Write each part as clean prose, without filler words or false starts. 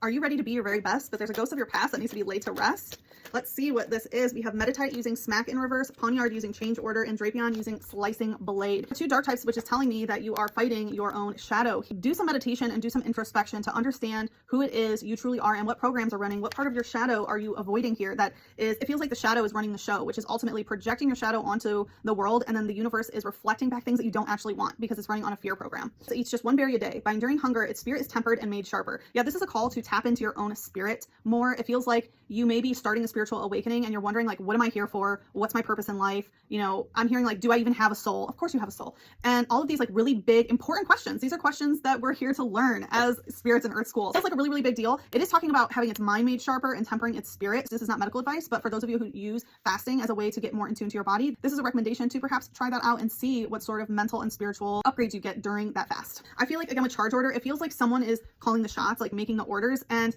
Are you ready to be your very best, but there's a ghost of your past that needs to be laid to rest? Let's see what this is. We have Meditite using Smack in reverse, Poniard using Change Order, and Drapion using Slicing Blade. Two dark types, which is telling me that you are fighting your own shadow. Do some meditation and do some introspection to understand who it is you truly are and what programs are running. What part of your shadow are you avoiding here? That is, it feels like the shadow is running the show, which is ultimately projecting your shadow onto the world, and then the universe is reflecting back things that you don't actually want because it's running on a fear program. So eats just one berry a day. By enduring hunger, its spirit is tempered and made sharper. Yeah, this is a call to tap into your own spirit more. It feels like you may be starting a spiritual awakening and you're wondering, like, what am I here for? What's my purpose in life? You know, I'm hearing like, do I even have a soul? Of course you have a soul. And all of these like really big, important questions. These are questions that we're here to learn as spirits in Earth School. So it's like a really, really big deal. It is talking about having its mind made sharper and tempering its spirit. This is not medical advice, but for those of you who use fasting as a way to get more in tune to your body, this is a recommendation to perhaps try that out and see what sort of mental and spiritual upgrades you get during that fast. I feel like, again, with Charge Order, it feels like someone is calling the shots, like making the orders. And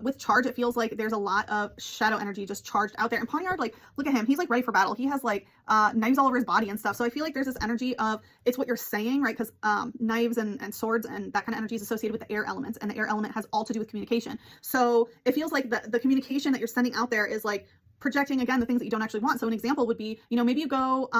with Charge, it feels like there's a lot of shadow energy just charged out there. And Poniard, like, look at him. He's like ready for battle. He has like knives all over his body and stuff. So I feel like there's this energy of it's what you're saying, right? Because knives and swords and that kind of energy is associated with the air element, and the air element has all to do with communication. So it feels like the communication that you're sending out there is like projecting, again, the things that you don't actually want. So an example would be, you know, maybe you go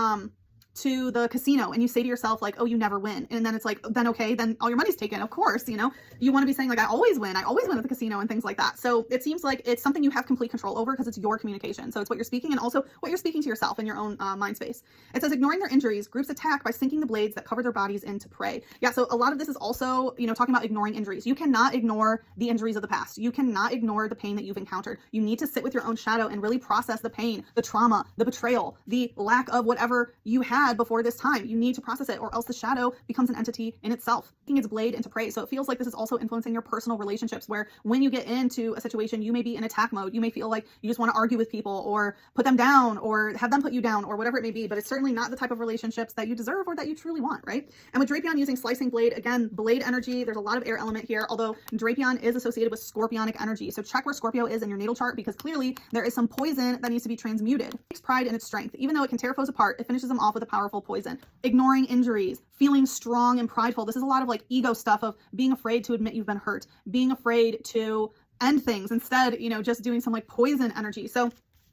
to the casino and you say to yourself like, oh, you never win. And then it's like, then okay, then all your money's taken. Of course, you know, you want to be saying like, I always win at the casino and things like that. So it seems like it's something you have complete control over because it's your communication. So it's what you're speaking and also what you're speaking to yourself in your own mind space. It says, ignoring their injuries, groups attack by sinking the blades that cover their bodies into prey. Yeah, so a lot of this is also, you know, talking about ignoring injuries. You cannot ignore the injuries of the past. You cannot ignore the pain that you've encountered. You need to sit with your own shadow and really process the pain, the trauma, the betrayal, the lack of whatever you had before this time. You need to process it, or else the shadow becomes an entity in itself, taking its blade into prey. So it feels like this is also influencing your personal relationships, where when you get into a situation, you may be in attack mode. You may feel like you just want to argue with people or put them down or have them put you down or whatever it may be, but it's certainly not the type of relationships that you deserve or that you truly want, right? And with Drapion using Slicing Blade, again, blade energy, there's a lot of air element here, although Drapion is associated with scorpionic energy. So check where Scorpio is in your natal chart, because clearly there is some poison that needs to be transmuted. It takes pride in its strength. Even though it can tear foes apart, it finishes them off with a powerful poison. Ignoring injuries, feeling strong and prideful. This is a lot of like ego stuff of being afraid to admit you've been hurt, being afraid to end things, instead, you know, just doing some like poison energy. So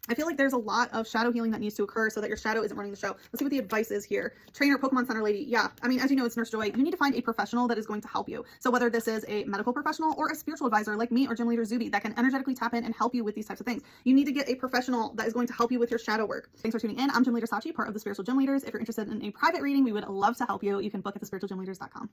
I feel like there's a lot of shadow healing that needs to occur so that your shadow isn't running the show. Let's see what the advice is here. Trainer, Pokemon Center lady. Yeah, I mean, as you know, it's Nurse Joy. You need to find a professional that is going to help you. So whether this is a medical professional or a spiritual advisor like me or Gym Leader Zuby that can energetically tap in and help you with these types of things, you need to get a professional that is going to help you with your shadow work. Thanks for tuning in. I'm Gym Leader Sachi, part of the Spiritual Gym Leaders. If you're interested in a private reading, we would love to help you. You can book at thespiritualgymleaders.com.